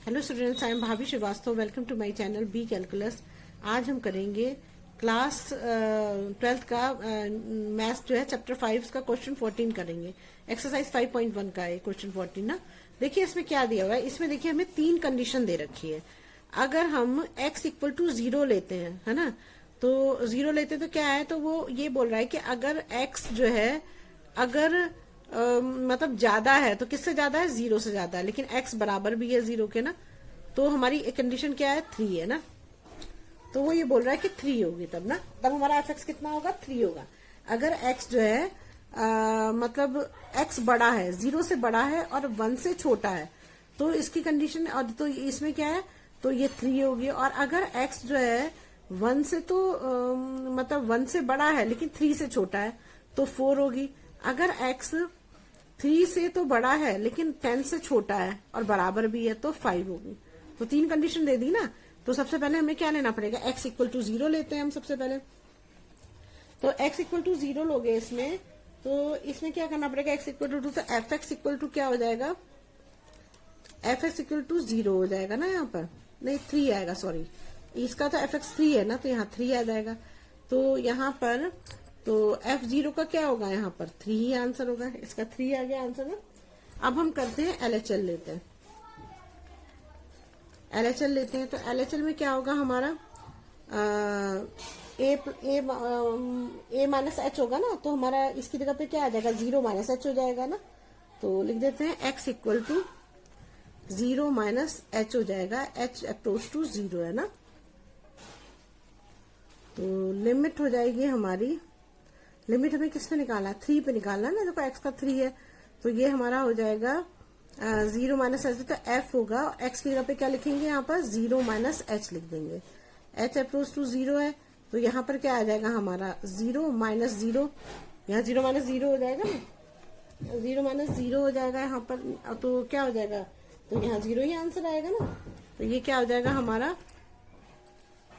Hello students, I am Bhabhi Srivastava. Welcome to my channel B calculus. आज हम करेंगे class 12th का मैथ्स जो है चैप्टर 5 का क्वेश्चन 14 करेंगे। एक्सरसाइज 5.1 का है क्वेश्चन 14 ना। देखिए इसमें क्या दिया हुआ है। इसमें देखिए हमें 3 कंडीशन दे रखी है। अगर हम x इक्वल टू 0 लेते हैं, है ना, तो 0 लेते तो क्या है, तो वो ये बोल रहा है कि अगर x जो है अगर मतलब ज्यादा है तो किससे ज्यादा है, 0 से ज्यादा है, लेकिन x बराबर भी है 0 के ना, तो हमारी एक कंडीशन क्या है, 3 है ना। तो वो ये बोल रहा है कि 3 होगी तब ना, तब हमारा fx कितना होगा, 3 होगा। अगर x जो है मतलब x बड़ा है, 0 से बड़ा है और 1 से छोटा है, तो इसकी कंडीशन, और तो इसमें क्या है, तो ये 3 होगी। और अगर x जो है 1 से तो मतलब 1 से बड़ा है लेकिन 3 से छोटा है, तो 4 होगी। अगर x 3 से तो बड़ा है लेकिन 10 से छोटा है और बराबर भी है, तो 5 होगी। तो 3 कंडीशन दे दी ना। तो सबसे पहले हमें क्या लेना पड़ेगा, x इक्वल टू 0 लेते हैं हम सबसे पहले। तो x इक्वल टू 0 लोगे इसमें, तो इसमें क्या करना पड़ेगा, x इक्वल टू 2, तो एफ एक्स इक्वल टू क्या हो जाएगा, एफ एक्स इक्वल टू 0 हो जाएगा ना। यहाँ पर नहीं 3 आएगा, सॉरी, इसका तो एफ एक्स 3 है ना, तो यहाँ 3 आ जाएगा। तो यहाँ पर तो f0 का क्या होगा, यहाँ पर 3 ही आंसर होगा। इसका 3 आ गया आंसर ना। अब हम करते हैं LHL लेते हैं। LHL लेते हैं तो LHL में क्या होगा हमारा, a माइनस एच होगा ना, तो हमारा इसकी जगह पे क्या आ जाएगा, 0 माइनस एच हो जाएगा ना। तो लिख देते हैं x equal to 0 minus h हो जाएगा, h अप्रोच टू 0 है ना। तो लिमिट हो जाएगी हमारी, लिमिट हमें किस पे निकालना है, 3 पे निकालना है ना। देखो x का 3 है, तो ये हमारा हो जाएगा 0 माइनस एच, तो f होगा। x की जगह पे क्या लिखेंगे, यहाँ पर 0 माइनस एच लिख देंगे। h अप्रोच टू 0 है, तो यहाँ पर क्या आ जाएगा हमारा 0 माइनस 0, यहाँ 0 माइनस 0 हो जाएगा ना, 0 माइनस 0 हो जाएगा यहाँ पर। तो क्या हो जाएगा, तो यहाँ 0 ही आंसर आएगा ना। तो ये क्या हो जाएगा हमारा,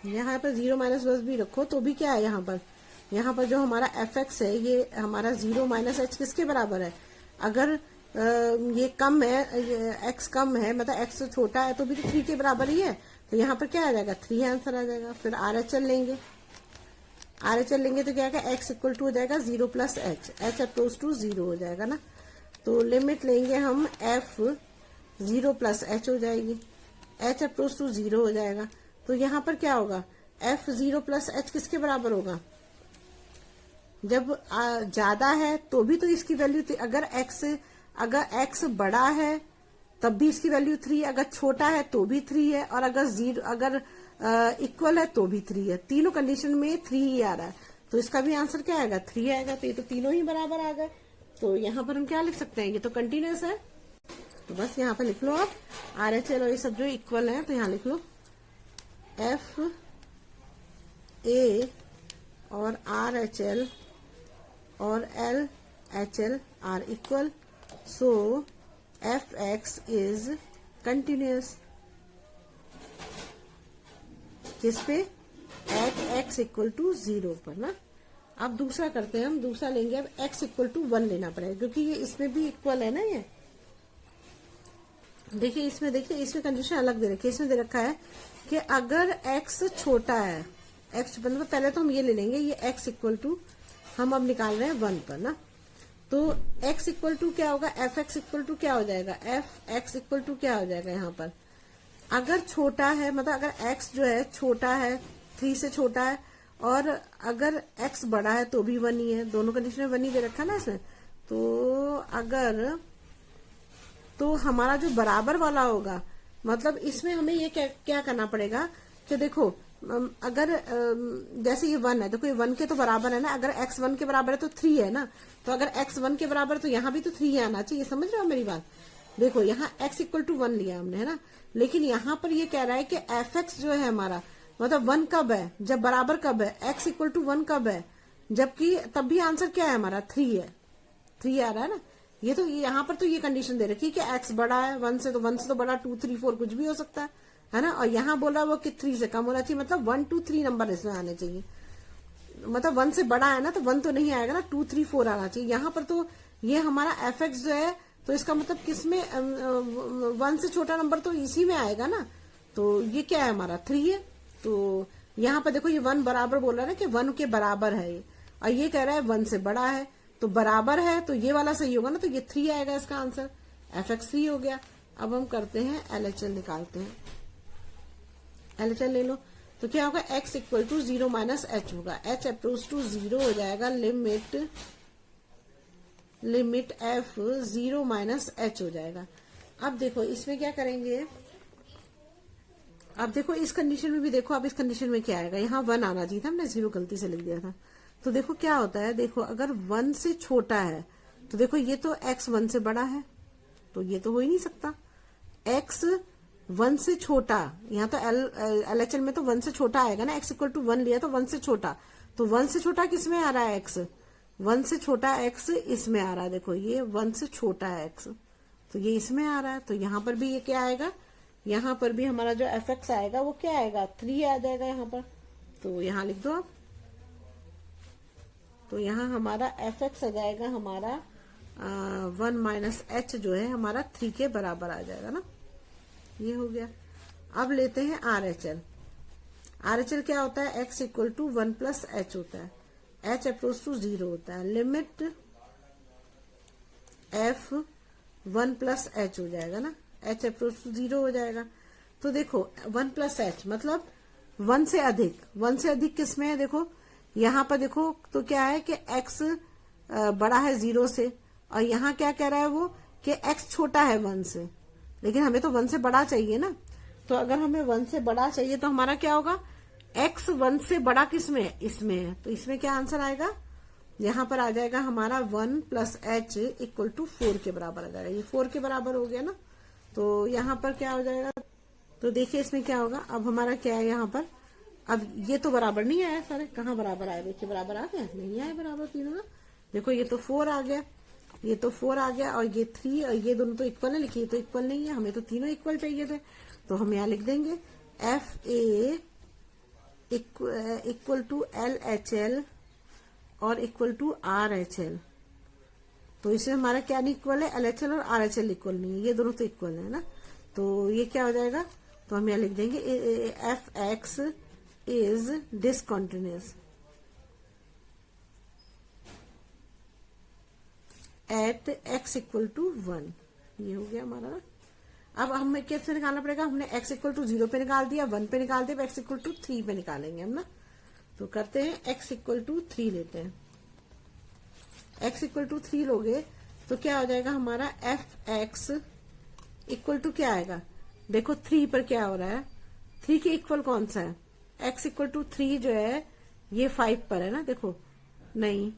यहाँ पर 0 माइनस बस भी रखो तो भी क्या है, यहाँ पर जो हमारा एफ एक्स है, ये हमारा 0 माइनस एच किसके बराबर है। अगर ये कम है, x कम है, मतलब x छोटा है, तो भी तो 3 के बराबर ही है। तो यहाँ पर क्या आ जाएगा, 3 आंसर आ जाएगा। फिर RHL लेंगे, RHL लेंगे तो क्या आएगा, x इक्वल टू हो जाएगा 0 plus h, h approach to 0 हो जाएगा ना। तो लिमिट लेंगे हम, f 0 प्लस एच हो जाएगी, h अप्रोच टू 0 हो जाएगा। तो यहाँ पर क्या होगा, f 0 प्लस एच किसके बराबर होगा, जब ज्यादा है तो भी तो इसकी वैल्यू, अगर x बड़ा है तब भी इसकी वैल्यू 3, अगर छोटा है तो भी 3 है, और अगर इक्वल है तो भी 3 है। तीनों कंडीशन में 3 ही आ रहा है, तो इसका भी आंसर क्या आएगा, 3 आएगा। तो ये तो तीनों ही बराबर आ गए। तो यहाँ पर हम क्या लिख सकते हैं, ये तो कंटिन्यूअस है। तो बस यहाँ पर लिख लो आप RHL और ये सब जो इक्वल है, तो यहाँ लिख लो एफ ए और RHL और LHL are equal, so fx is continuous। किस पे, at x इक्वल टू 0 पर ना। अब दूसरा करते हैं हम, दूसरा लेंगे। अब x इक्वल टू 1 लेना पड़ेगा, क्योंकि ये इसमें भी इक्वल है ना। ये देखिए इसमें कंडीशन अलग दे रखी है। इसमें दे रखा है कि अगर x छोटा है, x मतलब पहले तो हम ये ले लेंगे, ये x इक्वल टू हम अब निकाल रहे हैं 1 पर ना। तो x इक्वल टू क्या होगा, एफ एक्स इक्वल टू क्या हो जाएगा, एफ एक्स इक्वल टू क्या हो जाएगा, यहाँ पर अगर छोटा है, मतलब अगर x जो है छोटा है, 3 से छोटा है, और अगर x बड़ा है तो भी 1 ही है। दोनों कंडीशन में 1 ही दे रखा है ना इसमें। तो अगर, तो हमारा जो बराबर वाला होगा, मतलब इसमें हमें ये क्या करना पड़ेगा कि देखो, अगर जैसे ये 1 है, देखो ये 1 के तो बराबर है ना। अगर x 1 के बराबर है तो 3 है ना, तो अगर x 1 के बराबर है तो यहाँ भी तो 3 आना चाहिए। समझ रहे हो मेरी बात। देखो यहाँ x इक्वल टू 1 लिया हमने, है ना, लेकिन यहाँ पर ये कह रहा है कि एफ एक्स जो है हमारा, मतलब 1 कब है, जब बराबर कब है, x इक्वल टू 1 कब है, जबकि तब भी आंसर क्या है हमारा, 3 है। 3 आ रहा है ना। ये तो यहाँ पर तो ये कंडीशन दे रखी है कि x बड़ा है 1 से, तो 1 से तो बड़ा 2 3 4 कुछ भी हो सकता है ना। और यहाँ बोला वो कि 3 से कम होना चाहिए, मतलब 1 2 3 नंबर इसमें आने चाहिए। मतलब 1 से बड़ा है ना, तो 1 तो नहीं आएगा ना, 2 3 4 आना चाहिए। यहाँ पर तो ये हमारा एफ एक्स जो है तो इसका मतलब किसमें 1 से छोटा नंबर तो इसी में आएगा ना। तो ये क्या है हमारा 3 है। तो यहाँ पर देखो ये 1 बराबर बोल रहा है ना कि 1 के बराबर है ये, और ये कह रहा है 1 से बड़ा है, तो बराबर है तो ये वाला सही होगा ना, तो ये 3 आएगा इसका आंसर। fx 3 हो गया। अब हम करते हैं LHL निकालते हैं। LHL ले लो तो क्या होगा x equal to 0 minus h होगा। h अप्रोच टू 0 हो जाएगा, लिमिट f 0 माइनस h हो जाएगा। अब देखो इसमें क्या करेंगे, अब देखो इस कंडीशन में भी देखो, अब इस कंडीशन में क्या आएगा, यहाँ 1 आना चाहिए था, हमने 0 गलती से लिख दिया था। तो देखो क्या होता है, देखो अगर 1 से छोटा है तो देखो ये तो x 1 से बड़ा है, तो ये तो हो ही नहीं सकता। x 1 से छोटा, यहाँ तो LHL में तो 1 से छोटा आएगा ना, x इक्वल टू 1 लिया तो 1 से छोटा, तो 1 से छोटा किस में आ रहा है x, 1 से छोटा x इसमें आ रहा है। देखो ये 1 से छोटा है x, तो ये इसमें आ रहा है, तो यहाँ पर भी ये क्या आएगा, यहाँ पर भी हमारा जो fx आएगा वो क्या आएगा 3 आ जाएगा यहाँ पर। तो यहाँ लिख दो आप, तो यहाँ हमारा fx आ जाएगा हमारा 1 माइनस h जो है हमारा 3 के बराबर आ जाएगा ना, ये हो गया। अब लेते हैं RHL। RHL क्या होता है, x equal to 1 plus h होता है, h अप्रोच टू 0 होता है, लिमिट f 1 प्लस h हो जाएगा ना, h अप्रोच टू 0 हो जाएगा। तो देखो 1 प्लस h मतलब 1 से अधिक किस में है, देखो यहाँ पर देखो तो क्या है कि x बड़ा है 0 से, और यहाँ क्या कह रहा है वो कि x छोटा है 1 से, लेकिन हमें तो 1 से बड़ा चाहिए ना। तो अगर हमें 1 से बड़ा चाहिए तो हमारा क्या होगा, x 1 से बड़ा किस में है, इसमें है, तो इसमें क्या आंसर आएगा, यहाँ पर आ जाएगा हमारा 1 प्लस h इक्वल टू 4 के बराबर आ जाएगा। ये 4 के बराबर हो गया ना, तो यहाँ पर क्या हो जाएगा, तो देखिए इसमें क्या होगा, अब हमारा क्या है यहाँ पर, अब ये तो बराबर नहीं आया, सारे कहाँ बराबर आए, देखिए बराबर आ गया, नहीं आया बराबर तीनों ना। देखो ये तो 4 आ गया, ये तो 4 आ गया, और ये 3, और ये दोनों तो इक्वल है, लिखिए तो इक्वल नहीं है, हमें तो तीनों इक्वल चाहिए थे। तो हम यहाँ लिख देंगे FA इक्वल टू LHL और इक्वल टू RHL। तो इसमें हमारा क्या नहीं इक्वल है, LHL और RHL इक्वल नहीं है, ये दोनों तो इक्वल है ना। तो ये क्या हो जाएगा, तो हम यहाँ लिख देंगे fx is discontinuous at x equal to 1। ये हो गया हमारा ना। अब हमें कैसे निकालना पड़ेगा, हमने x इक्वल टू 0 पे निकाल दिया, 1 पे निकाल दिया, x इक्वल टू 3 पे निकालेंगे हम ना। तो करते हैं x इक्वल टू 3 लेते हैं, x इक्वल टू 3 लोगे तो क्या हो जाएगा हमारा fx इक्वल टू क्या आएगा, देखो 3 पर क्या हो रहा है, 3 के इक्वल कौन सा है, x इक्वल टू 3 जो है ये 5 पर है ना, देखो नहीं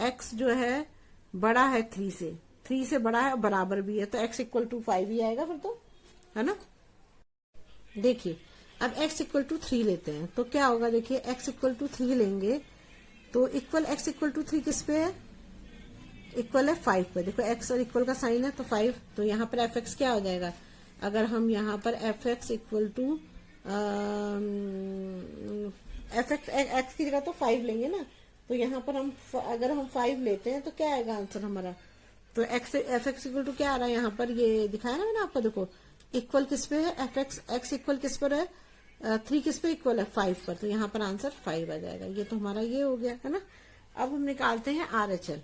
x जो है बड़ा है 3 से बड़ा है, बराबर भी है, तो x इक्वल टू 5 ही आएगा फिर तो, है ना। देखिए अब x इक्वल टू 3 लेते हैं तो क्या होगा, देखिए x इक्वल टू 3 लेंगे तो इक्वल x इक्वल टू 3 किस पे है, इक्वल है 5 पे। देखो x और इक्वल का साइन है तो 5, तो यहाँ पर fx क्या हो जाएगा, अगर हम यहाँ पर fx equal to fx x की जगह तो 5 लेंगे ना, तो यहाँ पर हम अगर हम 5 लेते हैं तो क्या आएगा आंसर हमारा, तो fx इक्वल टू क्या आ रहा है, यहाँ पर ये दिखाया ना मैंने आपको, देखो इक्वल किस पे है, x इक्वल किस पर है, 3 किस पे इक्वल है 5 पर, तो यहाँ पर आंसर 5 आ जाएगा। ये तो हमारा ये हो गया है ना। अब हम निकालते हैं RHL।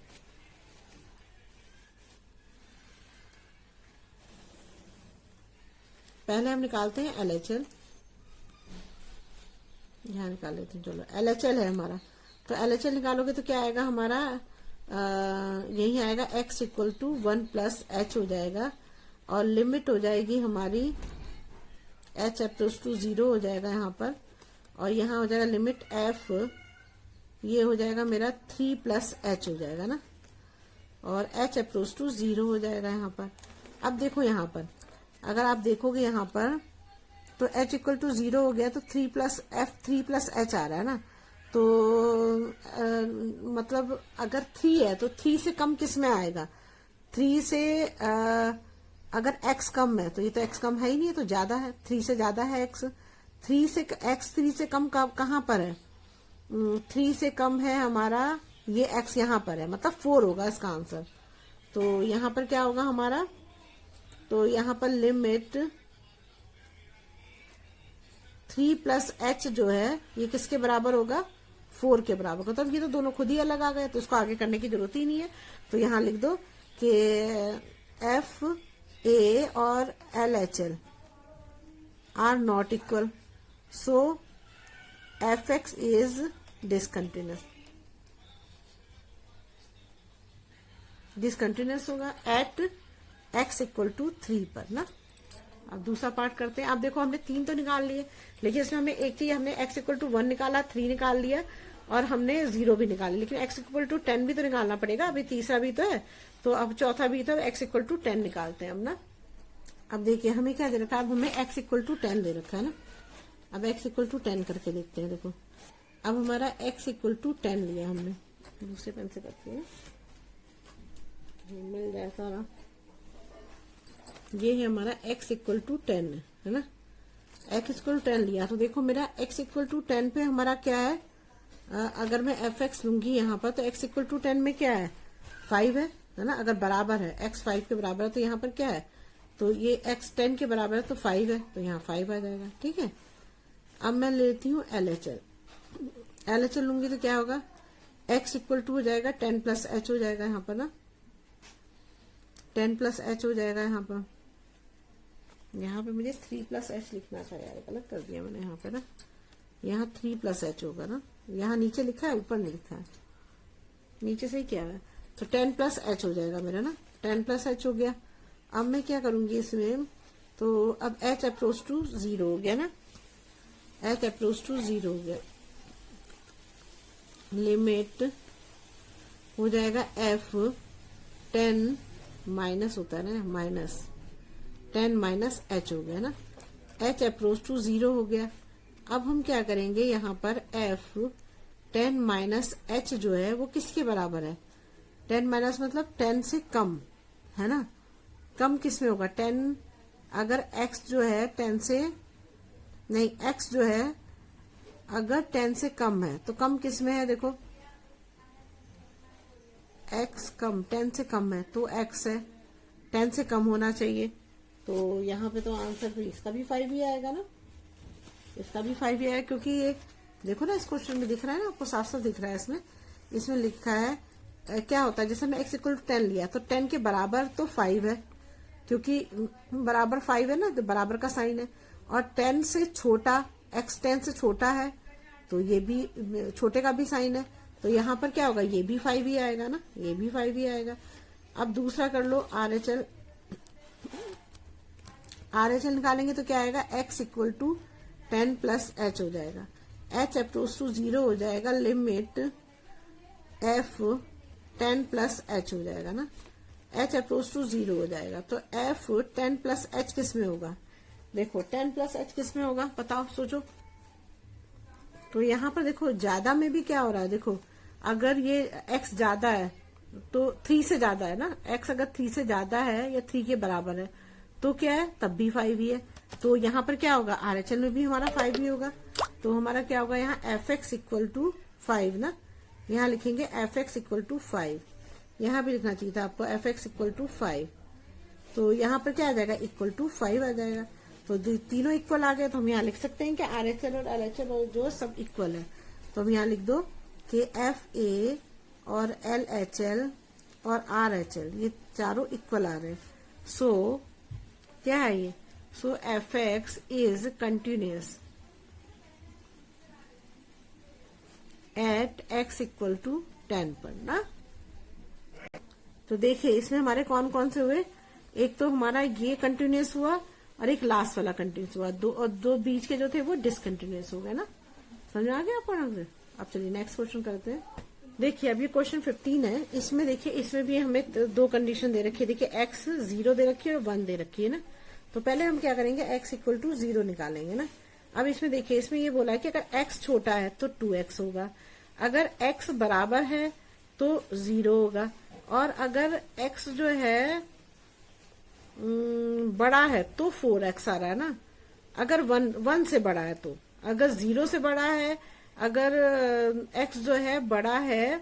पहले हम निकालते हैं LHL, यहाँ निकाल लेते हैं, चलो LHL है हमारा, तो LHL निकालोगे तो क्या आएगा हमारा, यही आएगा x equal to 1 plus h हो जाएगा, और लिमिट हो जाएगी हमारी h अप्रोच टू 0 हो जाएगा यहाँ पर, और यहाँ हो जाएगा लिमिट f, ये हो जाएगा मेरा 3 प्लस h हो जाएगा ना, और h अप्रोच टू 0 हो जाएगा यहाँ पर। अब देखो यहाँ पर अगर आप देखोगे यहाँ पर तो h इक्वल टू 0 हो गया, तो 3 प्लस h आ रहा है ना, तो मतलब अगर 3 है तो 3 से कम किस में आएगा, 3 से अगर x कम है तो ये तो x कम है ही नहीं है, तो ज्यादा है, 3 से ज्यादा है x, 3 से कम कहाँ पर है, 3 से कम है हमारा ये x यहाँ पर है, मतलब 4 होगा इसका आंसर। तो यहाँ पर क्या होगा हमारा, तो यहाँ पर लिमिट 3 प्लस एच जो है ये किसके बराबर होगा, 4 के बराबर होगा। तब ये तो दोनों खुद ही अलग आ गए, तो इसको आगे करने की जरूरत ही नहीं है। तो यहाँ लिख दो कि एफ ए और L H L are not equal, so F x is discontinuous. Discontinuous होगा एट एक्स इक्वल टू 3 पर ना। अब दूसरा पार्ट करते हैं। आप देखो हमने 3 तो निकाल लिए, लेकिन इसमें हमें एक चीज, हमने x इक्वल टू 1 निकाला, 3 निकाल लिया और हमने 0 भी निकाल लिया, लेकिन x इक्वल टू 10 भी तो निकालना पड़ेगा। अभी तीसरा भी तो है, तो अब चौथा भी तो x इक्वल टू 10 निकालते हैं अब ना। अब देखिए हमें क्या दे रखा है, अब हमें x इक्वल टू 10 दे रखा है ना। अब x इक्वल टू 10 करके देखते हैं। देखो अब हमारा x इक्वल टू 10 लिया हमने, दूसरे पेन से करते हैं, मिल जाए सारा। ये है हमारा x इक्वल टू 10 है ना। x इक्वल टू 10 लिया, तो देखो मेरा x इक्वल टू 10 पे हमारा क्या है, अगर मैं एफ एक्स लूंगी यहाँ पर, तो x इक्वल टू 10 में क्या है, 5 है ना। अगर बराबर है x 5 के बराबर है, तो यहाँ पर क्या है, तो ये x 10 के बराबर है, तो 5 है, तो यहाँ 5 आ जाएगा। ठीक है, अब मैं लेती हूँ LHL। LHL लूंगी तो क्या होगा, x इक्वल टू हो जाएगा 10 प्लस एच हो जाएगा यहाँ पर ना, 10 प्लस एच हो जाएगा यहाँ पर। यहाँ पे मुझे 3 प्लस एच लिखना था यार, गलत कर दिया मैंने यहाँ पे ना। यहाँ 3 प्लस एच होगा ना, यहाँ नीचे लिखा है, ऊपर नहीं लिखा है, नीचे से ही क्या है, तो 10 प्लस एच हो जाएगा मेरा ना। 10 प्लस एच हो गया। अब मैं क्या करूंगी इसमें, तो अब एच अप्रोच टू 0 हो गया ना, एच अप्रोच टू 0 हो गया। लिमिट हो जाएगा एफ 10 माइनस होता है ना, माइनस 10 माइनस एच हो गया ना, एच अप्रोच टू 0 हो गया। अब हम क्या करेंगे, यहाँ पर एफ 10 माइनस एच जो है वो किसके बराबर है, 10 माइनस मतलब 10 से कम है ना। कम किस में होगा, 10, अगर x जो है 10 से नहीं, x जो है अगर 10 से कम है, तो कम किस में है, देखो x कम, 10 से कम है तो x है, 10 से कम होना चाहिए। तो यहाँ पे तो आंसर तो इसका भी 5 ही आएगा ना, इसका भी 5 ही आएगा, क्योंकि ये देखो ना इस क्वेश्चन में दिख रहा है ना आपको, साफ साफ दिख रहा है इसमें लिखा है क्या होता है, जैसे मैं x इक्वल टू 10 लिया, तो 10 के बराबर तो 5 है, क्योंकि बराबर 5 है ना, तो बराबर का साइन है। और 10 से छोटा, x 10 से छोटा है, तो ये भी छोटे का भी साइन है, तो यहाँ पर क्या होगा, ये भी 5 ही आएगा ना, ये भी 5 ही आएगा। अब दूसरा कर लो RHL। RHL निकालेंगे तो क्या आएगा, x equal to 10 plus h हो जाएगा, h अप्रोच टू 0 हो जाएगा, लिमिट f 10 प्लस एच हो जाएगा ना, h अप्रोच टू 0 हो जाएगा। तो f 10 प्लस एच किस में होगा, देखो 10 प्लस एच किस में होगा, बताओ सोचो। तो यहाँ पर देखो ज्यादा में भी क्या हो रहा है, देखो अगर ये x ज्यादा है तो 3 से ज्यादा है ना, x अगर 3 से ज्यादा है या 3 के बराबर है तो क्या है, तब भी 5 ही है। तो यहाँ पर क्या होगा, RHL में भी हमारा 5 ही होगा। तो हमारा क्या होगा, यहाँ fx इक्वल टू 5 ना, यहाँ लिखेंगे fx इक्वल टू 5, यहाँ भी लिखना चाहिए था आपको fx इक्वल टू 5। तो यहाँ पर क्या आ जाएगा, इक्वल टू 5 आ जाएगा। तो तीनों इक्वल आ गए, तो हम यहाँ लिख सकते हैं कि RHL और LHL और जो सब इक्वल है। तो हम यहाँ लिख दो कि FA और LHL और RHL ये चारों इक्वल आ रहे हैं। सो क्या है ये, so fx is continuous at x equal to 10 पर ना। तो देखिए इसमें हमारे कौन कौन से हुए, एक तो हमारा ये कंटिन्यूअस हुआ और एक लास्ट वाला कंटिन्यूअस हुआ, दो बीच के जो थे वो डिसकंटिन्यूअस हो गए ना। समझ आ गया आपको ढंग से। अब चलिए नेक्स्ट क्वेश्चन करते हैं। देखिए अब ये क्वेश्चन 15 है, इसमें देखिए इसमें भी हमें दो कंडीशन दे रखी है। देखिए x 0 दे रखी है और 1 दे रखी है ना। तो पहले हम क्या करेंगे, x इक्वल टू 0 निकालेंगे ना। अब इसमें देखिए इसमें ये बोला है कि अगर x छोटा है तो 2x होगा, अगर x बराबर है तो 0 होगा, और अगर x जो है बड़ा है तो 4x आ रहा है ना। अगर 1 से बड़ा है तो, अगर 0 से बड़ा है, अगर x जो है बड़ा है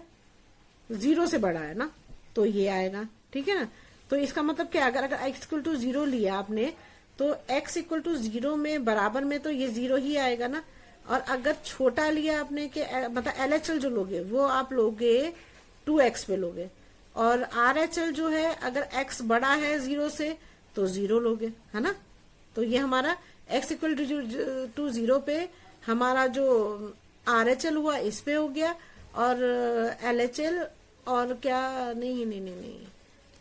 0 से बड़ा है ना, तो ये आएगा। ठीक है ना। तो इसका मतलब क्या, अगर x इक्वल टू 0 लिया आपने तो x इक्वल टू 0 में बराबर में तो ये 0 ही आएगा ना। और अगर छोटा लिया आपने कि मतलब LHL जो लोगे वो आप लोगे 2x पे लोगे, और RHL जो है अगर x बड़ा है 0 से तो 0 लोगे, है ना। तो ये हमारा x इक्वल टू 0 पे हमारा जो RHL हुआ इस पे हो गया, और LHL और क्या नहीं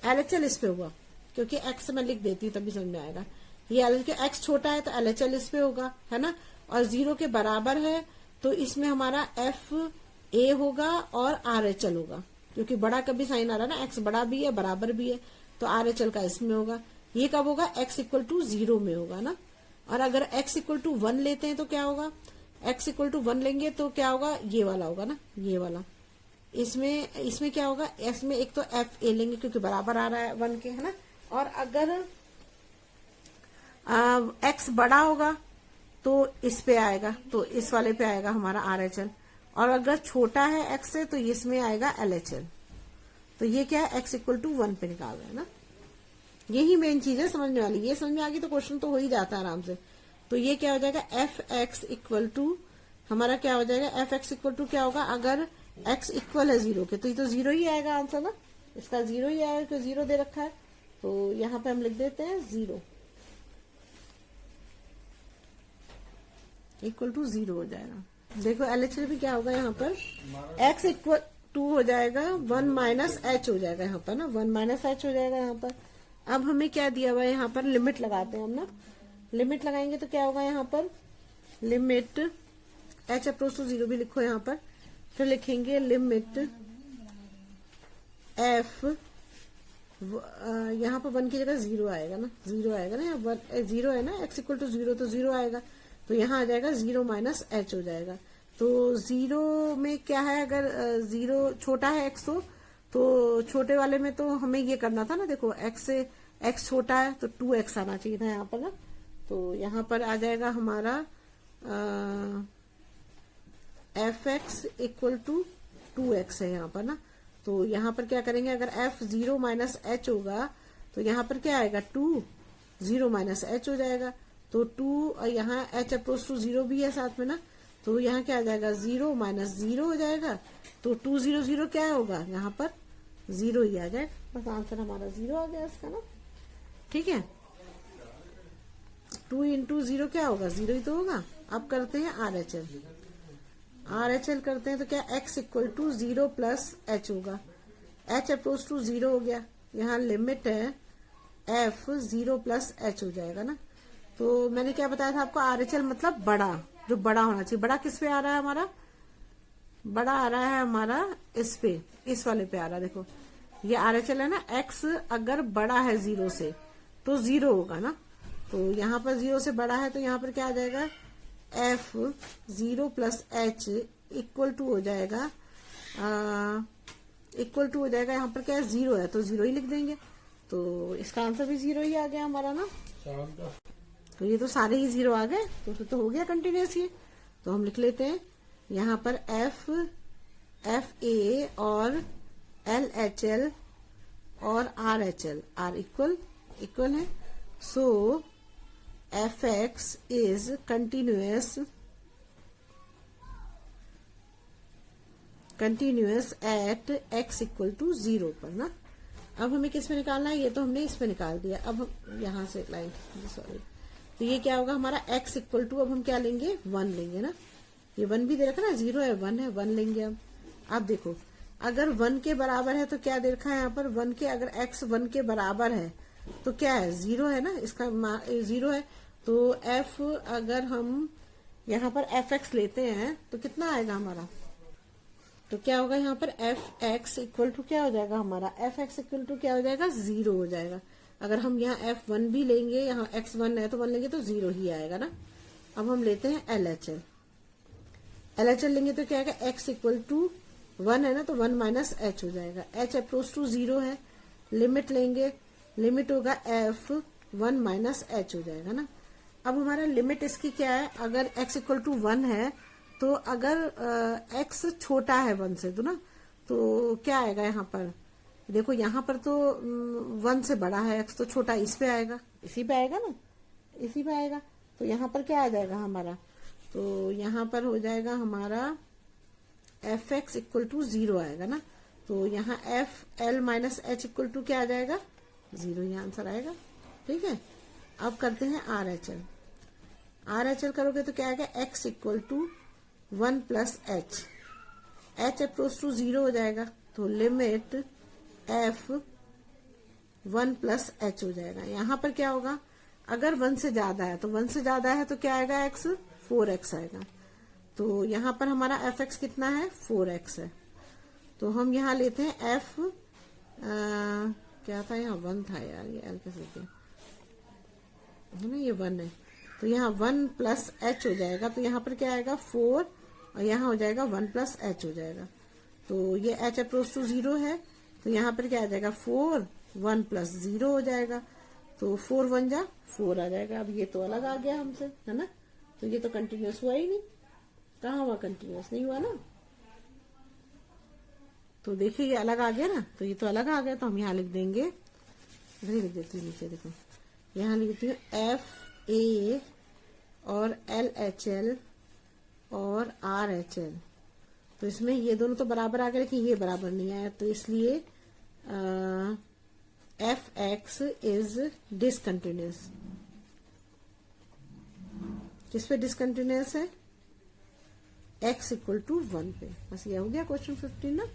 LHL इस पे हुआ, क्योंकि x मैं लिख देती तभी समझ में आएगा। ये x छोटा है तो LHL इस पे होगा, है ना। और 0 के बराबर है तो इसमें हमारा FA होगा और RHL होगा, क्योंकि बड़ा का भी साइन आ रहा है ना, x बड़ा भी है बराबर भी है, तो RHL का इसमें होगा। ये कब होगा, x इक्वल टू 0 में होगा ना। और अगर x इक्वल टू 1 लेते हैं तो क्या होगा, x इक्वल टू 1 लेंगे तो क्या होगा, ये वाला होगा ना, ये वाला। इसमें क्या होगा, इसमें एक तो FA लेंगे क्योंकि बराबर आ रहा है 1 के, है ना। और अगर x बड़ा होगा तो इस पे आएगा, तो इस वाले पे आएगा हमारा RHL। और अगर छोटा है x से तो इसमें आएगा LHL। तो ये क्या है, x इक्वल टू 1 पे निकाल रहे हैं ना। यही मेन चीज है समझने वाली, ये समझ में आ गई तो क्वेश्चन तो हो ही जाता है आराम से। तो ये क्या हो जाएगा, fx इक्वल टू हमारा क्या हो जाएगा, fx इक्वल टू क्या होगा, अगर x इक्वल है 0 के तो ये तो 0 ही आएगा आंसर ना, इसका 0 ही आएगा क्योंकि 0 दे रखा है। तो यहाँ पे हम लिख देते हैं 0 इक्वल टू 0 हो जाएगा। देखो LHL भी क्या होगा यहाँ पर, x इक्वल टू हो जाएगा 1 माइनस h हो जाएगा यहाँ पर ना, 1 माइनस h हो जाएगा यहाँ पर। अब हमें क्या दिया हुआ है यहाँ पर, लिमिट लगाते हैं हम ना। लिमिट लगाएंगे तो क्या होगा यहाँ पर, लिमिट h अप्रोच टू 0 भी लिखो यहाँ पर, फिर लिखेंगे लिमिट f यहाँ पर 1 की जगह 0 आएगा ना, 0 आएगा ना, यहाँ 0 है ना, x इक्वल टू 0 तो 0 आएगा, तो यहाँ आ जाएगा 0 माइनस h हो जाएगा। तो 0 में क्या है, अगर 0 छोटा है x तो छोटे वाले में तो हमें ये करना था ना, देखो x से x छोटा है तो 2x आना चाहिए था यहाँ पर ना। तो यहाँ पर आ जाएगा हमारा fx इक्वल टू 2x है यहाँ पर ना। तो यहाँ पर क्या करेंगे, अगर f 0 माइनस h होगा तो यहाँ पर क्या आएगा, 2 0 माइनस h हो जाएगा। तो 2 और यहाँ h अप्रोच टू 0 भी है साथ में ना, तो यहाँ क्या आ जाएगा, 0 माइनस 0 हो जाएगा। तो 2 0 0 क्या होगा, यहाँ पर 0 ही आ जाएगा, बस आंसर हमारा 0 आ गया इसका ना। ठीक है, 2 इंटू 0 क्या होगा, 0 ही तो होगा। अब करते हैं RHL करते हैं तो क्या, x equal to 0 plus h होगा, h अप्रोच टू 0 हो गया, यहाँ लिमिट है f 0 प्लस h हो जाएगा ना। तो मैंने क्या बताया था आपको, RHL मतलब बड़ा, जो बड़ा होना चाहिए। बड़ा किस पे आ रहा है हमारा, बड़ा आ रहा है हमारा इस पे, इस वाले पे आ रहा है। देखो ये RHL है ना, x अगर बड़ा है 0 से तो 0 होगा ना। तो यहाँ पर 0 से बड़ा है तो यहाँ पर क्या आ जाएगा, f 0 plus h equal to हो जाएगा, इक्वल टू हो जाएगा, यहाँ पर क्या है 0 है तो 0 ही लिख देंगे। तो इसका आंसर भी 0 ही आ गया हमारा ना। तो ये तो सारे ही 0 आ गए, तो फिर तो हो गया कंटिन्यूस ये। तो हम लिख लेते हैं यहाँ पर FA और LHL और RHL आर इक्वल है। So fx is continuous at x equal to 0 पर ना। अब हमें किस पे निकालना है, ये तो हमने इस पे निकाल दिया। अब हम यहाँ से लाइन, सॉरी, तो ये क्या होगा हमारा x इक्वल टू, अब हम क्या लेंगे, 1 लेंगे ना। ये 1 भी दे रखा ना, 0 है 1 है, 1 लेंगे अब। आप देखो अगर 1 के बराबर है तो क्या दे रखा है यहाँ पर, 1 के, अगर x 1 के बराबर है तो क्या है, 0 है ना, इसका 0 है। तो f अगर हम यहाँ पर fx लेते हैं तो कितना आएगा हमारा, तो क्या होगा यहाँ पर fx इक्वल टू क्या हो जाएगा हमारा, fx इक्वल टू क्या हो जाएगा, 0 हो जाएगा। अगर हम यहाँ f1 भी लेंगे, यहाँ x1 है तो 1 लेंगे तो 0 ही आएगा ना। अब हम लेते हैं LHL लेंगे तो क्या आएगा, x इक्वल टू 1 है ना, तो 1 माइनस h हो जाएगा, h अप्रोच टू 0 है। लिमिट लेंगे, लिमिट होगा f 1 माइनस h हो जाएगा ना। अब हमारा लिमिट इसकी क्या है, अगर x इक्वल टू 1 है तो अगर x छोटा है 1 से तो ना, तो क्या आएगा यहाँ पर, देखो यहाँ पर तो 1 से बड़ा है x, तो छोटा इस पे आएगा, इसी पे आएगा ना, इसी पे आएगा। तो यहाँ पर क्या आ जाएगा हमारा, तो यहाँ पर हो जाएगा हमारा fx इक्वल टू 0 आएगा ना। तो यहाँ F L minus h equal to क्या आ जाएगा, 0, ये आंसर आएगा। ठीक है, अब करते हैं R H L. R H L करोगे तो क्या आएगा, x equal to 1 plus h, h approach to 0 हो जाएगा, तो लिमिट एफ 1 प्लस एच हो जाएगा। यहाँ पर क्या होगा, अगर 1 से ज्यादा है तो 1 से ज्यादा है तो क्या आएगा, x 4x आएगा। तो यहाँ पर हमारा fx कितना है, 4x है। तो हम यहाँ लेते हैं f, क्या था यहाँ 1 था यार, ये l कैसे दिया है ना, ये 1 है। तो यहाँ 1 प्लस h हो जाएगा, तो यहाँ पर क्या आएगा 4, और यहाँ हो जाएगा 1 प्लस h हो जाएगा। तो ये h अप्रोच टू 0 है, तो यहाँ पर क्या आ जाएगा 4, 1 प्लस 0 हो जाएगा। तो 4 1 जा 4 आ जाएगा। अब ये तो अलग आ गया हमसे, है ना, तो ये तो कंटिन्यूस हुआ ही नहीं, कहाँ हुआ, कंटिन्यूस नहीं हुआ ना। तो देखिए ये अलग आ गया ना, तो ये तो अलग आ गया, तो हम यहाँ लिख देंगे, इधर लिख देती हूँ नीचे, देखो यहाँ लिख देती हूँ एफ ए और एल एच एल और आर एच एल। तो इसमें ये दोनों तो बराबर आ गए, लेकिन ये बराबर नहीं आया, तो इसलिए एफ एक्स इज डिसकंटिन्यूस। किस पे डिसकंटिन्यूस है, x इक्वल टू 1 पे। बस ये हो गया क्वेश्चन 15 ना।